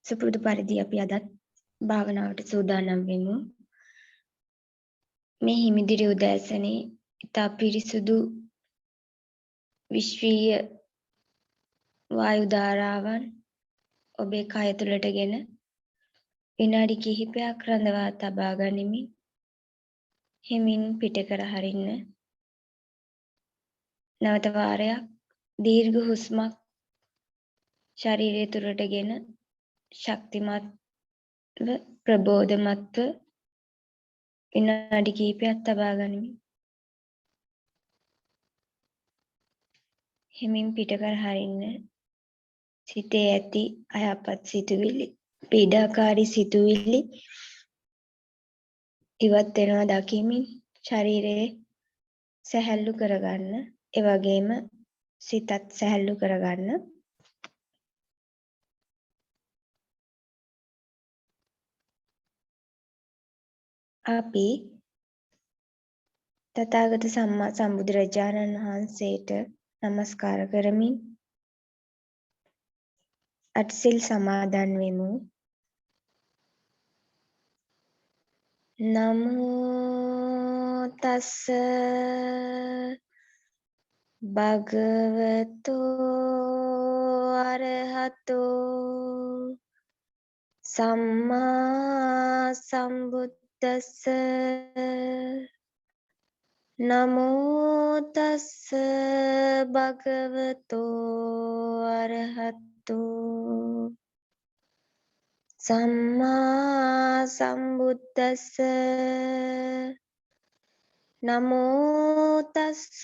සුපුරුදු පරිදි අපි අදත් භාවනාවට සූදානම් වෙමු. මේ හිමිදිරි උදෑසනේ ඉතා පිරිසුදු විශ්වීය වායු ධාරාවන් ඔබේ කය තුළටගෙන විනාඩි කිහිපයක් රඳවා තබා ගනිමින් හිමින් පිට කර හරින්න. නැවත වාරයක් දීර්ඝ හුස්මක් ශරීරය තුළටගෙන ශක්තිමත්ව ප්‍රබෝධමත්ව විනාඩි කිහිපයක් තබා ගනිමින් හිමින් පිට කර හරින්න. සිතේ ඇති අයහපත් සිතුවිලි, පීඩාකාරී සිතුවිලි ඉවත් වෙනවා දකිමින් ශරීරයේ සැහැල්ලු කරගන්න. ඒ වගේම සිතත් සැහැල්ලු කරගන්න. අපි තථාගත සම්මා සම්බුදුරජාණන් වහන්සේට නමස්කාර කරමින් අටසිල් සමාදන් වෙමු. නමෝ තස්ස භගවතෝ අරහතෝ සම්මා සම්බුද්දස්ස. නමෝ තස්ස භගවතෝ අරහතෝ සම්මා සම්බුද්දස්ස. නමෝ තස්ස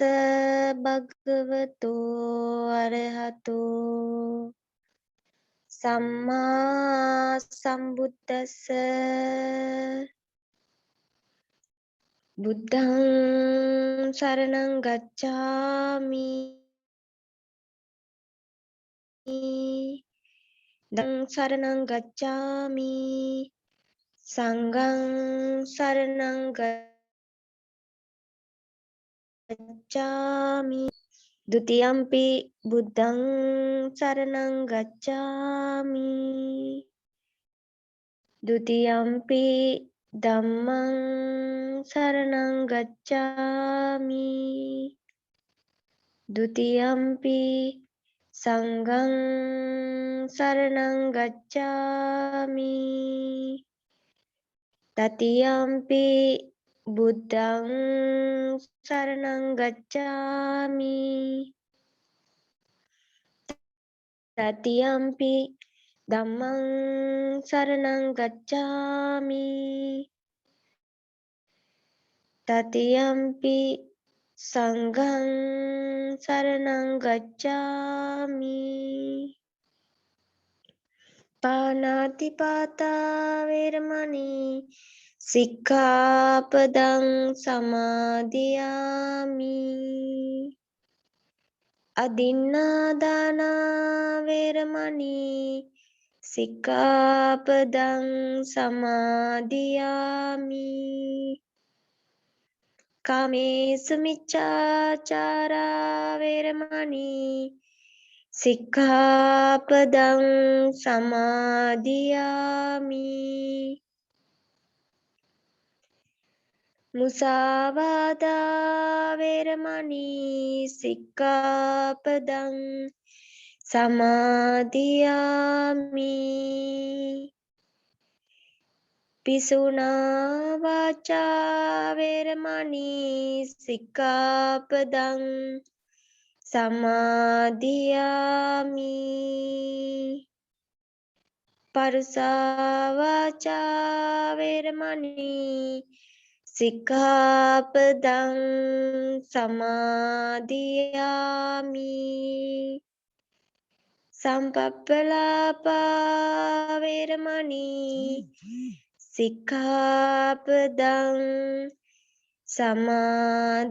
භගවතෝ අරහතෝ සම්මා සම්බුද්දස්ස. බුද්ධං සරණං ගච්ඡාමි. ධම්මං සරණං ගච්ඡාමි. සංඝං සරණං ගච්ඡාමි. ဒုတိယံ පි බුද්ධං සරණං ගච්ඡාමි. ဒုတိယံ පි ධම්මං සරණං ගච්ඡාමි. ဒုတိယံ පි සංඝං සරණං ගච්ඡාමි. තතියම්පි බුද්ධං සරණං ගච්ඡාමි. තතියම්පි ධම්මං සරණං ගච්ඡාමි. තතියම්පි සංඝං සරණං ගච්ඡාමි. පාණාතිපාතා වේරමණී සික්ඛාපදං සමාදියාමි. අදින්නාදාන වේරමණී සික්ඛාපදං සමාදියාමි. කාමේසු මිච්ඡාචාරා වේරමණී සික්ඛාපදං සමාදියාමි. මුසාවාදා වේරමණී සික්ඛාපදං සමාදියාමි. පිසුනා වාචා වේරමණී සික්ඛාපදං සමාදියාමි. පරුසා වාචා වේරමණී සික්ඛාපදං සමාදියාමි. සම්පප්පලාපා වේරමණී සික්ඛාපදං සමාදියාමි.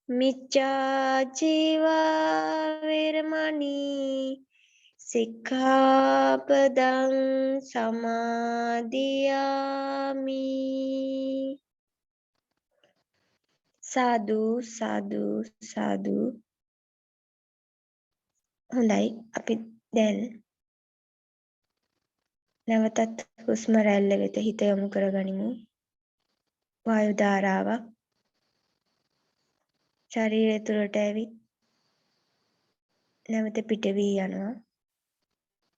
මිච්ඡා ජීවා වේරමණී සික්ඛාපදං සමාදියාමි. සාදු සාදු සාදු. හොඳයි අපි දැන් නැවතත් හුස්ම රැල්ල වෙත හිත යොමු කරගනිමු. වායු ධාරාවක් ශරීරය තුළට ඇවිත් නැවත පිට වී යනවා.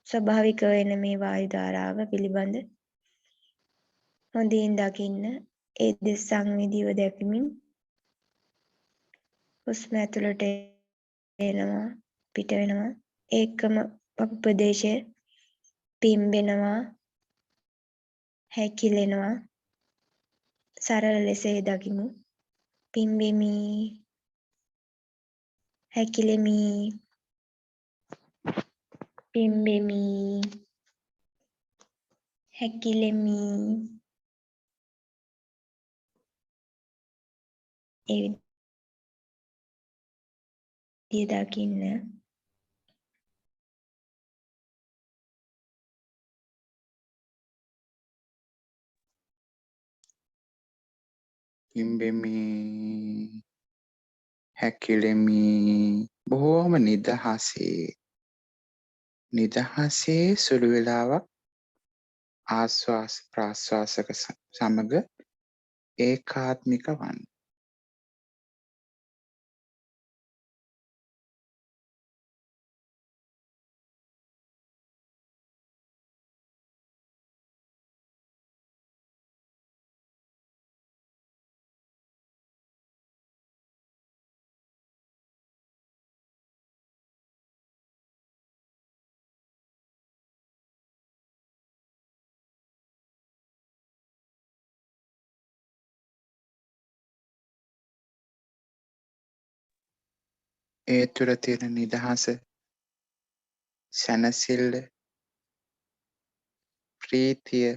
ස්වභාවික වෙන මේ වායු ධාරාව පිළිබඳ හොඳින් දකින්න. ඒ දෙස සංවේදීව දැකමින් හුස්ම ඇතුළට එනවා පිට වෙනවා. ඒකම ප්‍රදේශය පිම්බෙනවා හැකිලෙනවා. සරල ලෙස ඒ දකිමු. පිම්බෙමි හැකිලෙමි පිම්බෙමි හැකිලෙමි. ඒ විදිය දකින්න. පිම්බෙමි හැකිලෙමි බොහෝම නිදහසේ සුළු වේලාවක් ආස්වාස ප්‍රාස්වාසක සමග ඒකාත්මික වන්න. ඒ තුළ තියෙන නිදහස, සැනසිල්ල, ප්‍රීතිය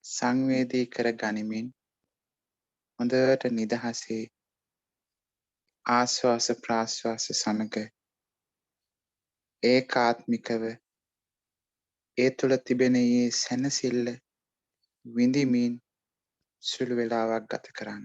සංවේදී කර ගනිමින් හොඳට නිදහසේ ආස්වාස ප්‍රාස්වාස සමග ඒකාත්මිකව ඒ තුළ තිබෙන ඒ සැනසිල්ල විඳිමින් සුළු වේලාවක් ගත කරන්න.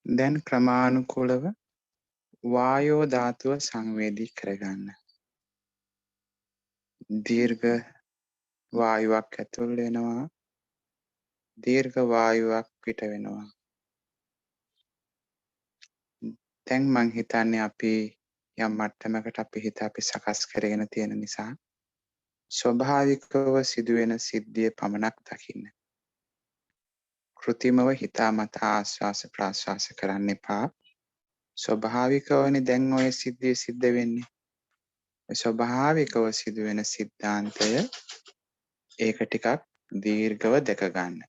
දැන් ක්‍රමානුකූලව වායෝ ධාතුව සංවේදී කරගන්න. දීර්ඝ වායුවක් ඇතුල් වෙනවා. දීර්ඝ වායුවක් පිට වෙනවා. දැන් මං හිතන්නේ අපි යම් මට්ටමකට අපි හිත අපි සකස් කරගෙන තියෙන නිසා ස්වභාවිකව සිදුවෙන සිද්ධිය පමණක් දකින්න. කෘතිමව හිතාමතා ආස්වාස ප්‍රාස්වාස කරන්න එපා. ස්වභාවිකවනේ දැන් ඔය සිද්ධිය සිද්ධ වෙන්නේ. ස්වභාවිකව සිදුවෙන සිද්ධාන්තය ඒක ටිකක් දීර්ඝව දැක ගන්න.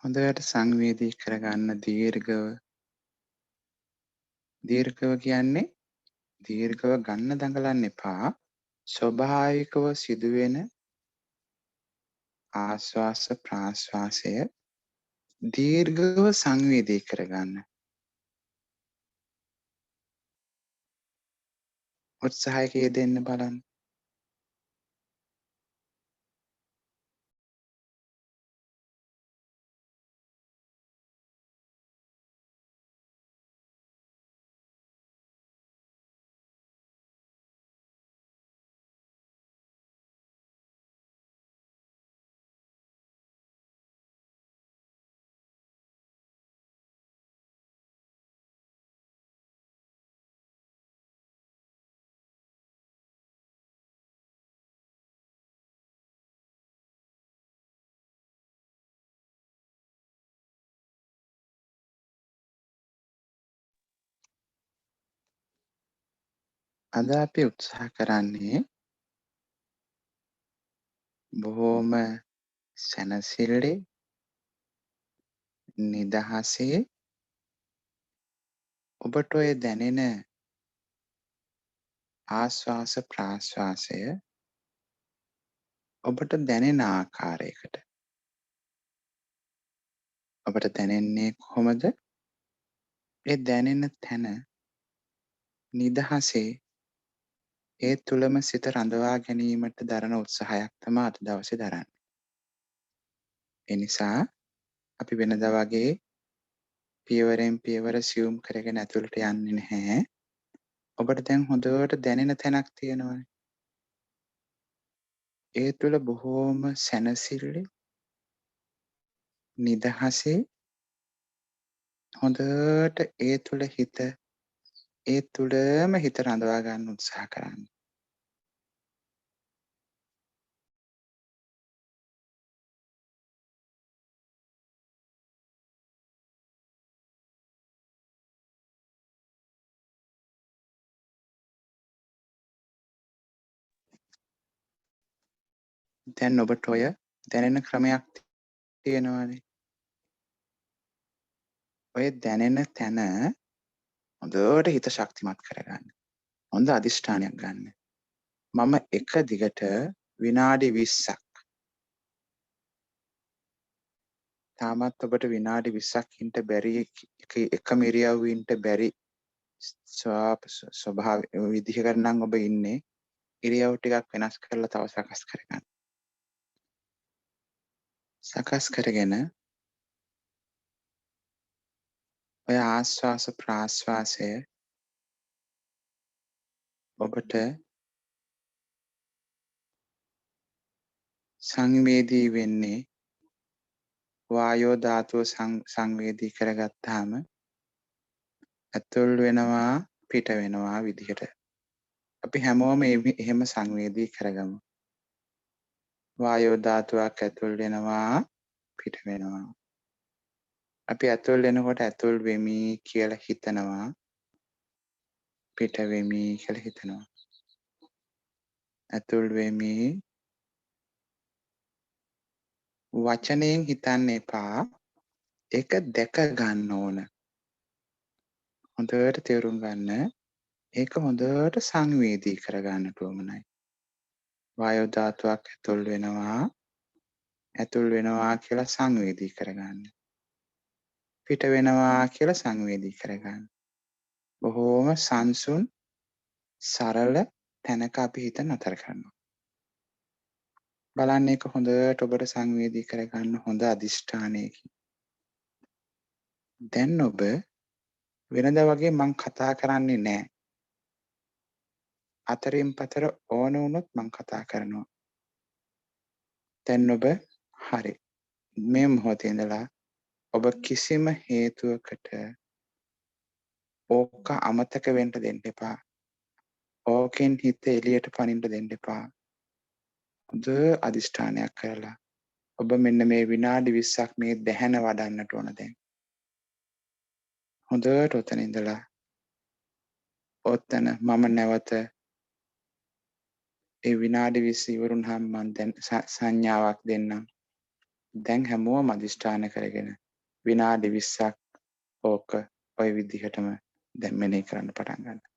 හොඳට සංවේදී කරගන්න දීර්ඝව කියන්නේ දීර්ඝව ගන්න දඟලන්න එපා. ස්වභාවිකව සිදුවෙන ආස්වාස ප්‍රාස්වාසය දීර්ඝව සංවේදී කරගන්න. උත්සාහයක යෙදෙන්න බලන්න. අද අපි උත්සාහ කරන්නේ බොහෝම සැනසෙල්ලේ නිදහසේ ඔබට ඔය දැනෙන ආස්වාස ප්‍රාස්වාසය ඔබට දැනෙන ආකාරයකට ඔබට දැනෙන්නේ කොහොමද? ඒ දැනෙන තැන නිදහසේ ඒ තුළම සිත රඳවා ගැනීමට දරන උත්සාහයක් තමයි අද දවසේ දරන්නේ. ඒ නිසා අපි වෙනදා වගේ පියවරෙන් පියවර සියුම් කරගෙන ඇතුළට යන්නේ නැහැ. ඔබට දැන් හොඳට දැනෙන තැනක් තියෙනවානේ. ඒ තුළ බොහෝම සැනසෙල්ලේ නිදහසේ හොඳට ඒ තුළ හිත ඒ තුළම හිත රඳවා ගන්න උත්සාහ කරන්න. දැන් ඔබට ඔය දැනෙන ක්‍රමයක් තියෙනවානේ. ඔය දැනෙන තැන හොඳට හිත ශක්තිමත් කරගන්න. හොඳ අදිෂ්ඨානයක් ගන්න. මම එක දිගට විනාඩි 20ක් තාමත් ඔබට විනාඩි 20ක් ඉන්න බැරි එකම ඉරියව්වේ ඉන්න බැරි ස්වභාව විදිහකට නම් ඔබ ඉන්නේ. ඉරියව් ටිකක් වෙනස් කරලා තව සකස් කරගන්න. සකස් කරගෙන ඔය ආශ්වාස ප්‍රාශ්වාසය ඔබට සංවේදී වෙන්නේ වායෝ ධාතුව සංවේදී කරගත්තාම ඇතුල් වෙනවා පිට වෙනවා විදිහට. අපි හැමෝම එහෙම සංවේදී කරගමු. වායෝ ධාතුවක් ඇතුල් වෙනවා පිට වෙනවා. අපි ඇතුල් වෙනකොට ඇතුල් වෙමි කියලා හිතනවා. පිට වෙමි කියලා හිතනවා. ඇතුල් වෙමි වචනයෙන් හිතන්න එපා. ඒක දැක ගන්න ඕන. හොඳට තේරුම් ගන්න. ඒක හොඳට සංවේදී කරගන්නට උවමනයි. වායෝ ධාතුවක් ඇතුල් වෙනවා කියලා සංවේදී කරගන්න. පිට වෙනවා කියලා සංවේදී කරගන්න. බොහෝම සංසුන් සරල තැනක අපි හිත නතර කරනවා. බලන්න ඒක හොඳට ඔබට සංවේදී කරගන්න හොඳ අදිෂ්ඨානයකින්. දැන් ඔබ වෙනදා වගේ මං කතා කරන්නේ නැහැ. අතරින් පතර ඕන වුණොත් මං කතා කරනවා. දැන් ඔබ හරි. මේ මොහොතේ ඉඳලා ඔබ කිසිම හේතුවකට ඕක අමතක වෙන්න දෙන්න එපා. ඕකෙන් හිත එළියට පනින්න දෙන්න එපා. හොඳ අදිෂ්ඨානයක් කරලා ඔබ මෙන්න මේ විනාඩි 20ක් මේ දැහැන වඩන්නට ඕන දැන්. හොඳට ඔතන ඉඳලා ඔතන මම නැවත ඒ විනාඩි 20 ඉවරුනහම මම දැන් සංඥාවක් දෙන්නම්. දැන් හැමෝම අදිෂ්ඨාන කරගෙන විනාඩි 20ක් ඕක ඔය විදිහටම දැන් මෙනෙහි කරන්න පටන් ගන්න.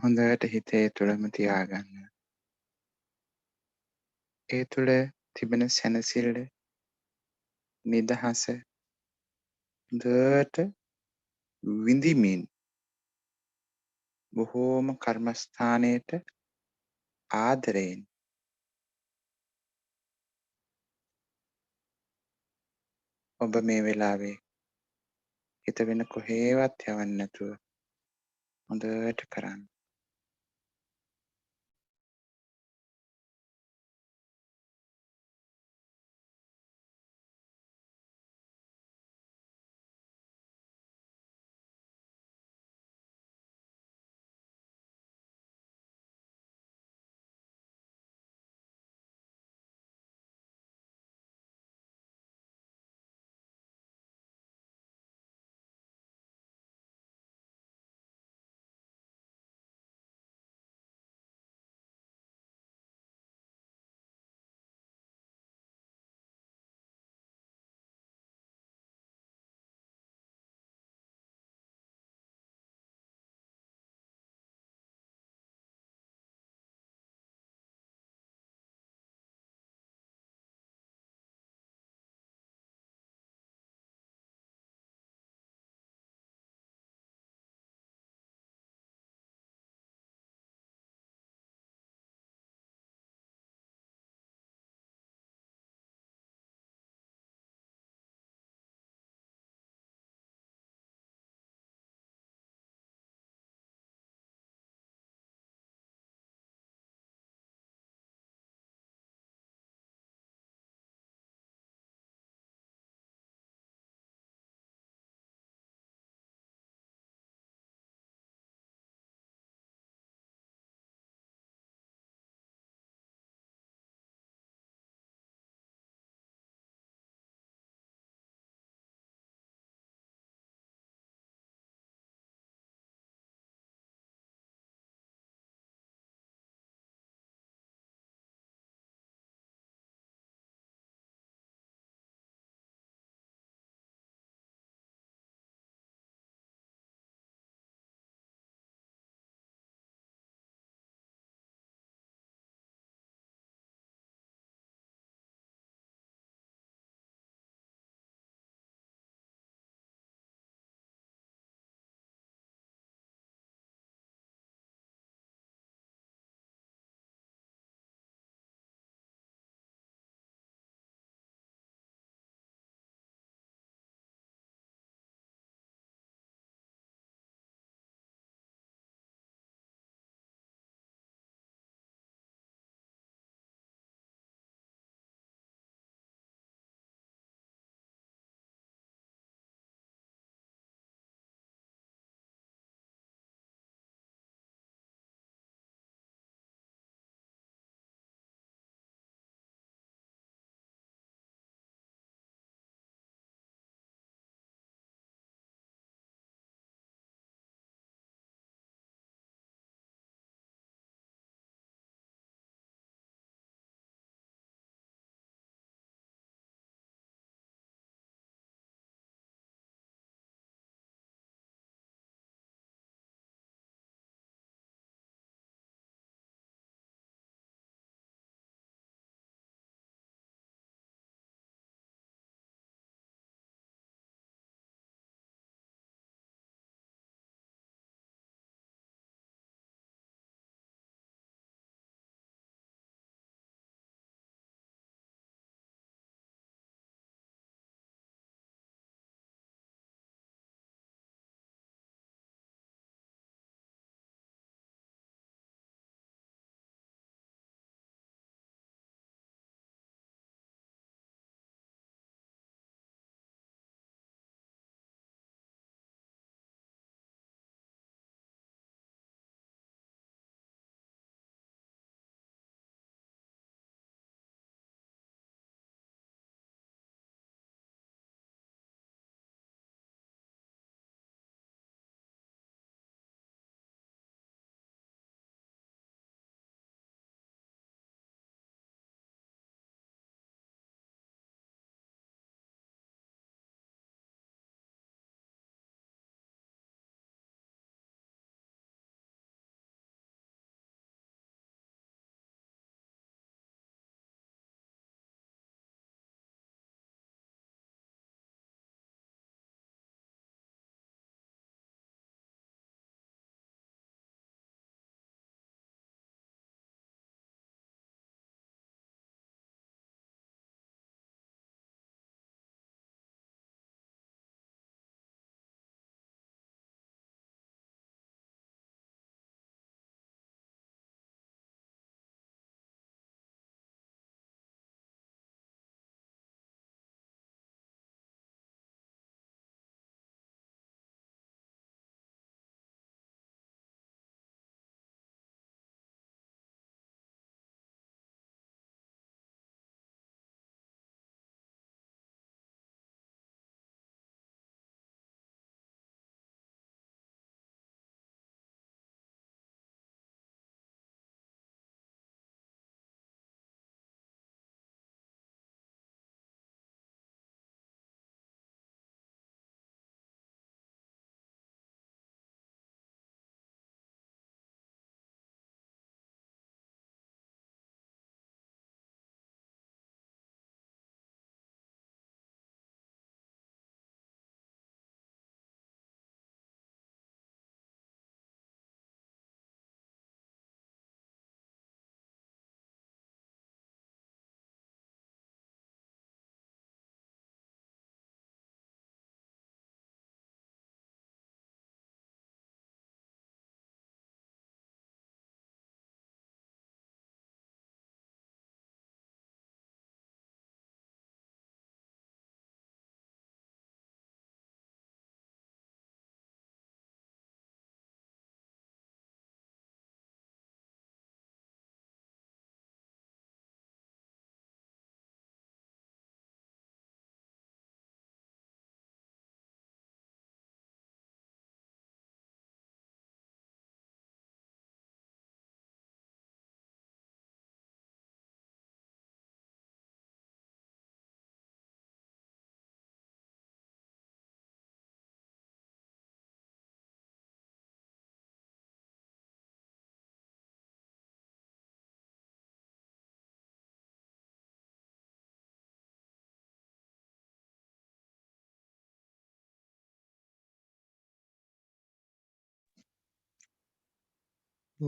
හොඳට හිත ඒ තුළම තියාගන්න. ඒ තුළ තිබෙන සැනසිල්ල, නිදහස හොඳට විඳිමින් බොහෝම කර්මස්ථානයට ආදරයෙන් ඔබ මේ වෙලාවේ හිත වෙන කොහේවත් යවන්නේ නැතුව හොඳට කරන්න.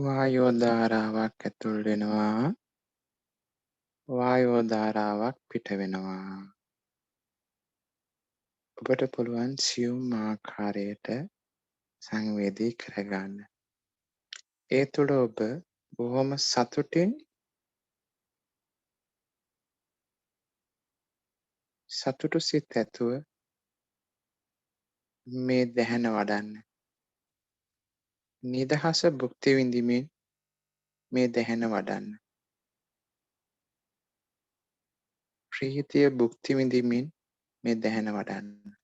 වායෝ ධාරාවක් ඇතුල් වෙනවා. වායෝ ධාරාවක් පිට වෙනවා. ඔබට පුළුවන් සියුම් ආකාරයට සංවේදී කරගන්න. ඒ තුළ ඔබ බොහොම සතුටින් සතුටු සිත් ඇතුව මේ දැහැන වඩන්න. නිදහස භුක්ති විඳිමින් මේ දැහැන වඩන්න. ප්‍රීතිය භුක්ති විඳිමින් මේ දැහැන වඩන්න.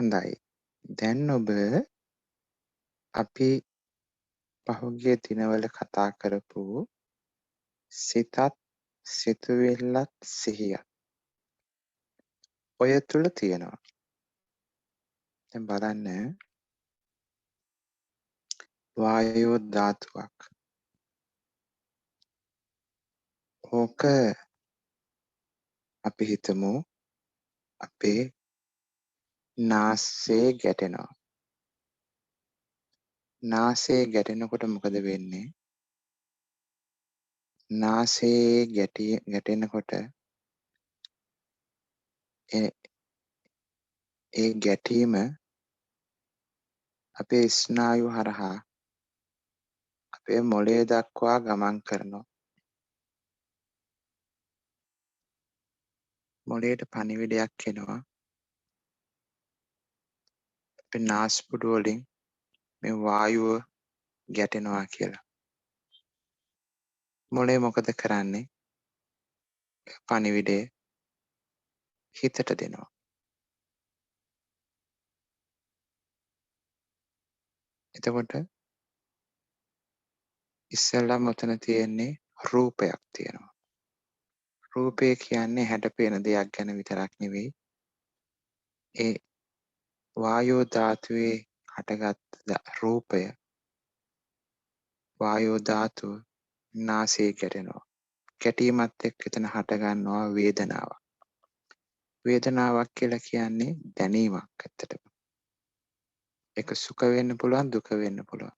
හොඳයි. දැන් ඔබ අපි පහුගිය දිනවල කතා කරපු සිතත් සිතුවිල්ලත් සිහියත් ඔය තුල තියෙනවා. දැන් බලන්න වායෝ ධාතුවක්. ඕක අපි හිතමු අපේ නාසයේ ගැටෙනවා. නාසයේ ගැටෙනකොට මොකද වෙන්නේ? නාසයේ ගැටෙනකොට ඒ ඒ ගැටීම අපේ ස්නායු හරහා අපේ මොළය දක්වා ගමන් කරනවා. මොළයට පණිවිඩයක් එනවා. අපේ නාස්පුඩු වලින් මේ වායුව ගැටෙනවා කියලා. මොළය මොකද කරන්නේ? පණිවිඩය හිතට දෙනවා. එතකොට ඉස්සෙල්ලාම ඔතන තියෙන්නේ රූපයක් තියෙනවා. රූපය කියන්නේ හැඩ පේන දෙයක් ගැන විතරක් නෙවෙයි. ඒ වායෝ ධාතුවේ හටගත් රූපය වායෝ ධාතුව නාසයේ ගැටෙනවා. ගැටීමත් එක්ක එතන හටගන්නවා වේදනාවක්. වේදනාවක් කියලා කියන්නේ දැනීමක් ඇත්තටම. ඒක සුඛ වෙන්න පුළුවන් දුක වෙන්න පුළුවන්.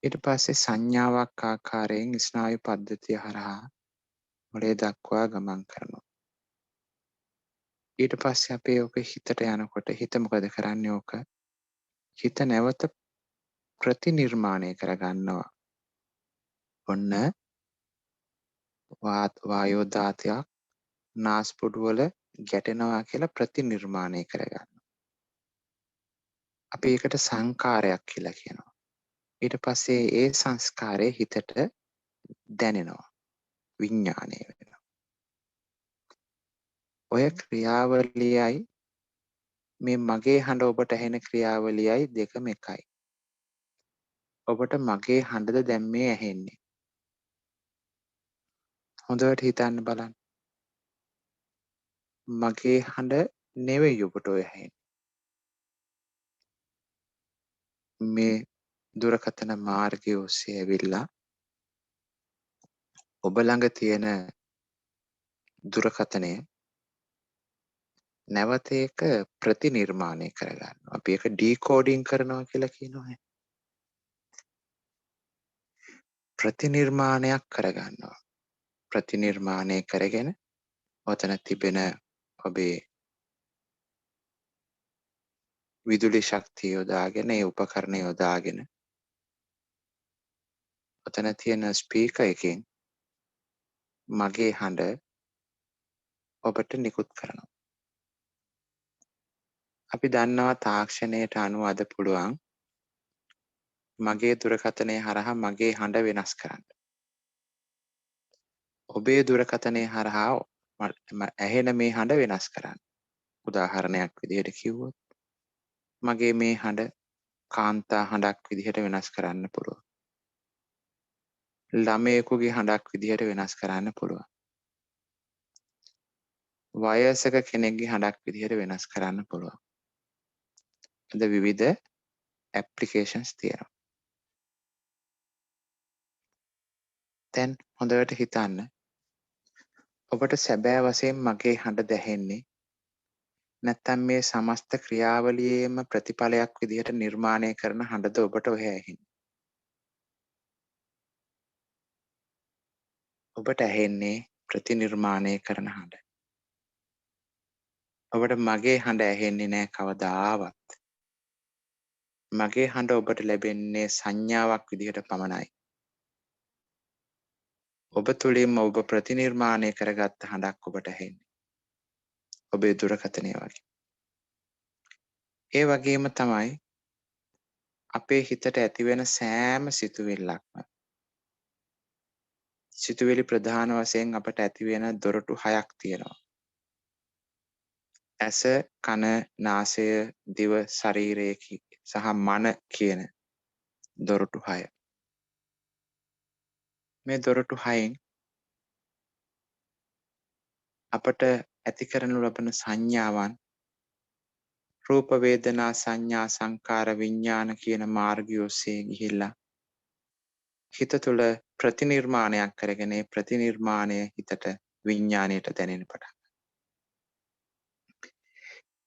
ඊට පස්සේ සංඥාවක් ආකාරයෙන් ස්නායු පද්ධතිය හරහා මොළය දක්වා ගමන් කරනවා. ඊට පස්සේ අපේ ඔක හිතට යනකොට හිත මොකද කරන්නේ? ඕක හිත නැවත ප්‍රතිනිර්මාණය කරගන්නවා. ඔන්න වායෝ ධාතයක් නාස්පුඩු වල ගැටෙනවා කියලා ප්‍රතිනිර්මාණය කරගන්නවා. අපි ඒකට සංකාරයක් කියලා කියනවා. ඊට පස්සේ ඒ සංස්කාරය හිතට දැනෙනවා. විඥාණය වෙනවා. ඔය ක්‍රියාවලියයි මේ මගේ හඬ ඔබට ඇහෙන ක්‍රියාවලියයි දෙකම එකයි. ඔබට මගේ හඬද දැන් මේ ඇහෙන්නේ. හොඳට හිතන්න බලන්න. මගේ හඬ නෙවෙයි ඔබට ඔය ඇහෙන්නේ. මේ දුරකථන මාර්ගය ඔස්සේ ඇවිල්ලා ඔබ ළඟ තියෙන දුරකථනය නැවත ඒක ප්‍රතිනිර්මාණය කරගන්නවා. අපි ඒක ඩීකෝඩින් කරනවා කියලා කියනවා. ප්‍රතිනිර්මාණයක් කරගන්නවා. ප්‍රතිනිර්මාණය කරගෙන ඔතන තිබෙන ඔබේ විදුලි ශක්තිය යොදාගෙන ඒ උපකරණ යොදාගෙන ඔතන තියෙන ස්පීකර් එකෙන් මගේ හඬ ඔබට නිකුත් කරනවා. අපි දන්නවා තාක්ෂණයට අනුව අද පුළුවන් මගේ දුරකථනය හරහා මගේ හඬ වෙනස් කරන්න. ඔබේ දුරකථනය හරහා ඇහෙන මේ හඬ වෙනස් කරන්න. උදාහරණයක් විදිහට කිව්වොත් මගේ මේ හඬ කාන්තා හඬක් විදිහට වෙනස් කරන්න පුළුවන්. ළමයෙකුගේ හඬක් විදිහට වෙනස් කරන්න පුළුවන්. වයසක කෙනෙක්ගේ හඬක් විදිහට වෙනස් කරන්න පුළුවන්. අද විවිධ ඇප්ලිකේෂන්ස් තියෙනවා. දැන් හොඳට හිතන්න. ඔබට සැබෑ වශයෙන් මගේ හඬ දැනෙන්නේ නැත්නම් මේ සමස්ත ක්‍රියාවලියේම ප්‍රතිඵලයක් විදිහට නිර්මාණය කරන හඬද ඔබට ඔය ඇහෙන්නේ? ඔබට ඇහෙන්නේ ප්‍රතිනිර්මාණය කරන හඬ. ඔබට මගේ හඬ ඇහෙන්නේ නැහැ කවදාවත්. මගේ හඬ ඔබට ලැබෙන්නේ සංඥාවක් විදිහට පමණයි. ඔබ තුළින්ම ඔබ ප්‍රතිනිර්මාණය කරගත්ත හඬක් ඔබට ඇහෙන්නේ. ඔබේ දුරකථනය වගේ. ඒ වගේම තමයි අපේ හිතට ඇතිවෙන සෑම සිතුවිල්ලක්ම. සිතුවිලි ප්‍රධාන වශයෙන් අපට ඇතිවෙන දොරටු 6ක් තියෙනවා. ඇස, කන, නාසය, දිව, ශරීරය සහ මන කියන දොරටු 6. මේ දොරටු 6න් අපට ඇති කරනු ලබන සංඥාවන් රූප වේදනා සංඥා සංකාර විඥාන කියන මාර්ගය ඔස්සේ ගිහිල්ලා හිත තුළ ප්‍රතිනිර්මාණයක් කරගෙන ඒ ප්‍රතිනිර්මාණය හිතට විඥාණයට දැනෙන්න පටන් ගන්නවා.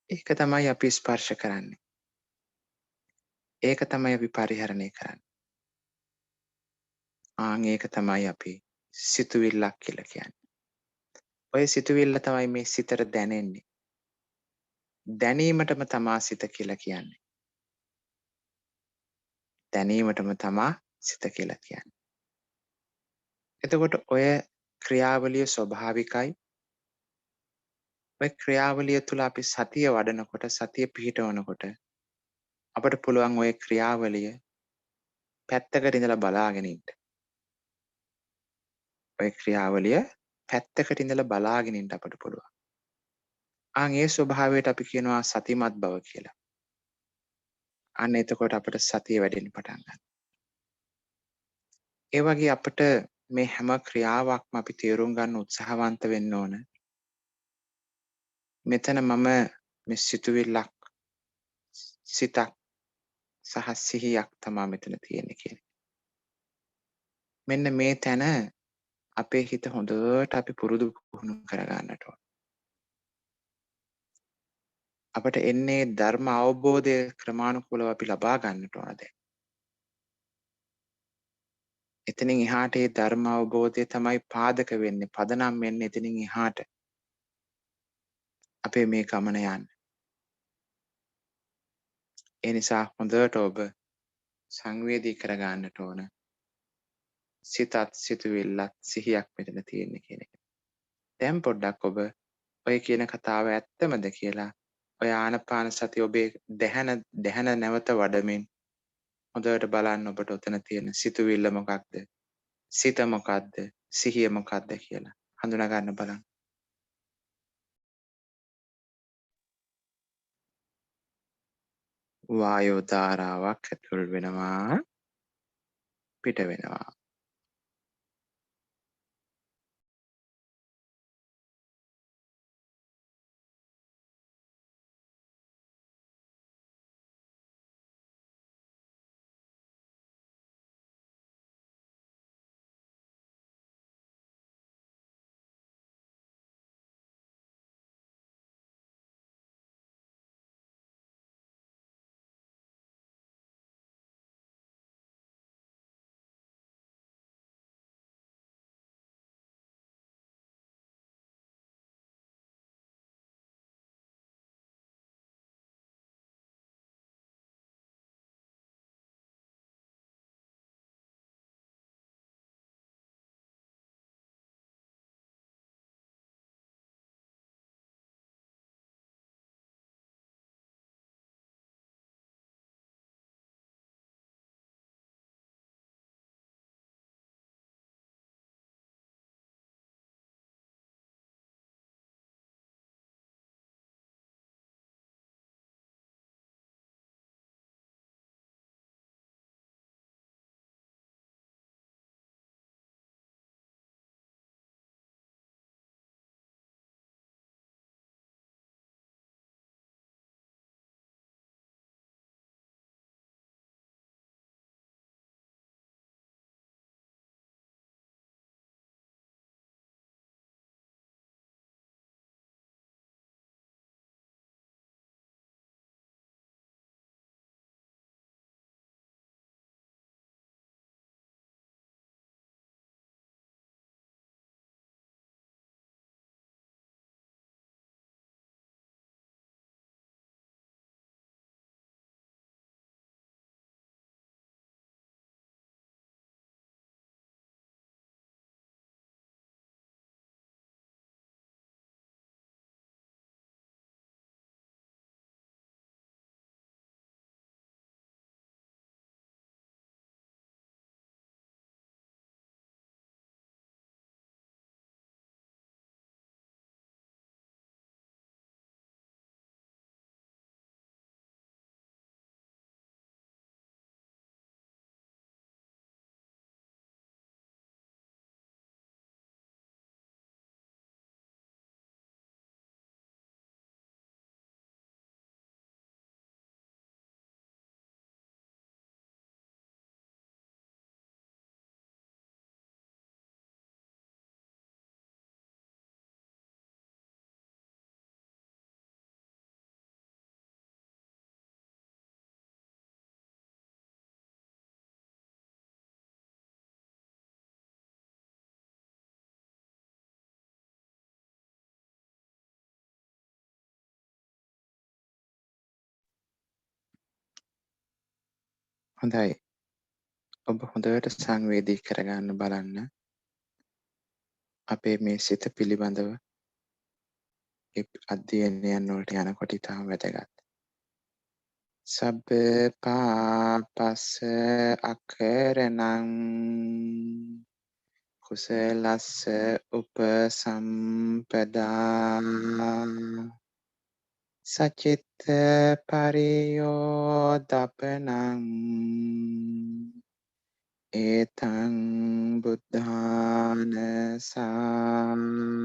ඒක තමයි අපි ස්පර්ශ කරන්නේ. ඒක තමයි අපි පරිහරණය කරන්නේ. ඒක තමයි අපි සිතුවිල්ලක් කියලා කියන්නේ. ඔය සිතුවිල්ල තමයි මේ සිතට දැනෙන්නේ. දැනීමටම තමා සිත කියලා කියන්නේ. දැනීමටම තමා සිත කියලා කියන්නේ. එතකොට ඔය ක්‍රියාවලිය ස්වභාවිකයි. ඔය ක්‍රියාවලිය තුළ අපි සතිය වඩනකොට සතිය පිහිටවනකොට අපට පුළුවන් ඔය ක්‍රියාවලිය පැත්තකට ඉඳලා බලාගෙන ඉන්න. ඔය ක්‍රියාවලිය පැත්තකට ඉඳලා බලාගෙන ඉන්න අපට පුළුවන්. ඒ ස්වභාවයට අපි කියනවා සතිමත් බව කියලා. අන්න එතකොට අපට සතිය වැඩෙන්න පටන් ගන්නවා. ඒ වගේ අපට මේ හැම ක්‍රියාවක්ම අපි තේරුම් ගන්න උත්සාහවන්ත වෙන්න ඕන. මෙතන මම මේ සිතුවිල්ලක් සිතක් සහ සිහියක් තමයි මෙතන තියෙන්නේ කියන්නේ. මෙන්න මේ තැන අපේ හිත හොඳට අපි පුරුදු පුහුණු කර ගන්නට ඕන. අපට එන්නේ ධර්ම අවබෝධය ක්‍රමානුකූලව අපි ලබා ගන්නට ඕන දැන්. එතනින් එහාට ඒ ධර්ම අවබෝධය තමයි පාදක වෙන්නේ, පදනම් වෙන්නේ එතනින් එහාට. අපේ මේ ගමන යන්න. ඒ නිසා හොඳට ඔබ සංවේදී කර ගන්නට ඕන. සිතත් සිතුවිල්ලත් සිහියක් මෙතන තියෙන්නේ කියන එක. දැන් පොඩ්ඩක් ඔබ ඔය කියන කතාව ඇත්තමද කියලා ඔය ආනපාන සතිය ඔබේ දැහැන නැවත වඩමින් හොඳට බලන්න ඔබට ඔතන තියෙන සිතුවිල්ල මොකක්ද? සිත මොකක්ද? සිහිය මොකක්ද කියලා හඳුනා ගන්න බලන්න. වායෝ ධාරාවක් ඇතුල් වෙනවා පිට වෙනවා. හොඳයි. ඔබ හොඳට සංවේදී කරගන්න බලන්න. අපේ මේ සිත පිළිබඳව ඒ අධ්‍යයනයන් වලට යනකොට ඉතාම වැදගත්. සබ්බ පාපස්ස අකරණං කුසලස්ස උපසම්පදා සචිත්ත පරියෝදපනං ඒතං බුද්ධාන ශාසනං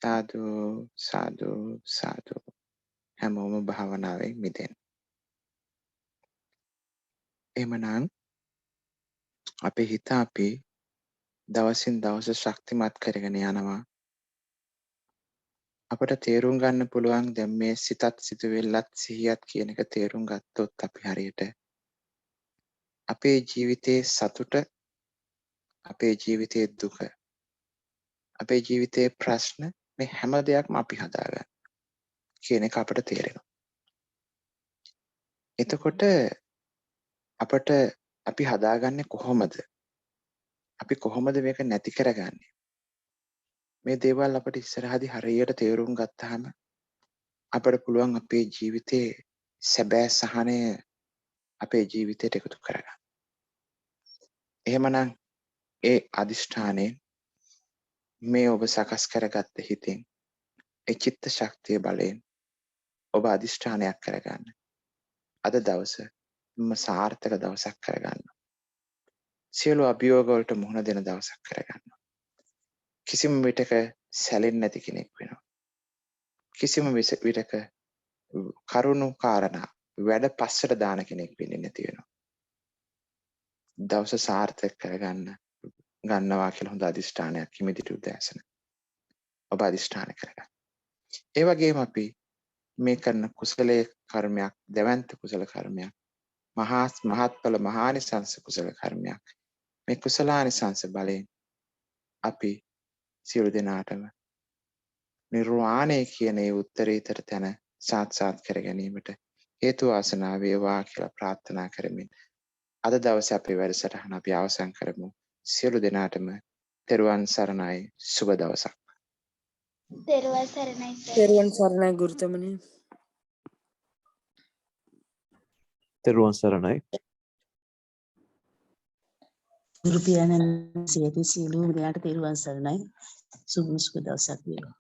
සාදු සාදු සාදු. හැමෝම භාවනාවෙන් මිදෙන්න. එහෙමනම් අපේ හිත අපි දවසින් දවස ශක්තිමත් කරගෙන යනවා. අපට තේරුම් ගන්න පුළුවන් දැන් මේ සිතත් සිතුවිල්ලත් සිහියත් කියන එක තේරුම් ගත්තොත් අපි හරියට අපේ ජීවිතයේ සතුට, අපේ ජීවිතයේ දුක, අපේ ජීවිතයේ ප්‍රශ්න මේ හැම දෙයක්ම අපි හදාගන්න කියන එක අපට තේරෙනවා. එතකොට අපට අපි හදාගන්නේ කොහොමද? අපි කොහොමද මේක නැති කරගන්නේ? මේ දේවල් අපිට ඉස්සරහදී හරියට තේරුම් ගත්තාම අපට පුළුවන් අපේ ජීවිතයේ සැබෑ සහනය අපේ ජීවිතයට එකතු කරගන්න. එහෙමනම් ඒ අදිෂ්ඨානයෙන් මේ ඔබ සකස් කරගත්ත හිතෙන් ඒ චිත්ත ශක්තිය බලයෙන් ඔබ අදිෂ්ඨානයක් කරගන්න. අද දවස සාර්ථක දවසක් කරගන්න. සියලු අභියෝග වලට මුහුණ දෙන දවසක් කරගන්න. කිසිම විටක සැලෙන්නේ නැති කෙනෙක් වෙනවා. කිසිම විටක කරුණු කාරණා වැඩ පස්සට දාන කෙනෙක් වෙන්නේ නැති වෙනවා. දවස සාර්ථක කරගන්න ගන්නවා කියලා හොඳ අදිෂ්ඨානයක් හිමිදිරි උදෑසන ඔබ අදිෂ්ඨාන කරගන්න. ඒ වගේම අපි මේ කරන කුසලයේ කර්මයක්, දැවැන්ත කුසල කර්මයක්, මහත්ඵල මහානිසංස කුසල කර්මයක්. මේ කුසලානිසංස බලයෙන් අපි සියලු දෙනාටම නිර්වාණය කියන ඒ උත්තරීතර තැන සාක්ෂාත් කර ගැනීමට හේතු වාසනා වේවා කියලා ප්‍රාර්ථනා කරමින් අද දවසේ අපේ වැඩසටහන අපි අවසන් කරමු. සියලු දෙනාටම තෙරුවන් සරණයි, සුබ දවසක්. තෙරුවන් සරණයි සර්. තෙරුවන් සරණයි ගුරුතුමනි. තෙරුවන් සරණයි. ගුරු පියාණන් සියලු සියලුම දෙනාට තෙරුවන් සරණයි. සුබ දවසක් වේවා.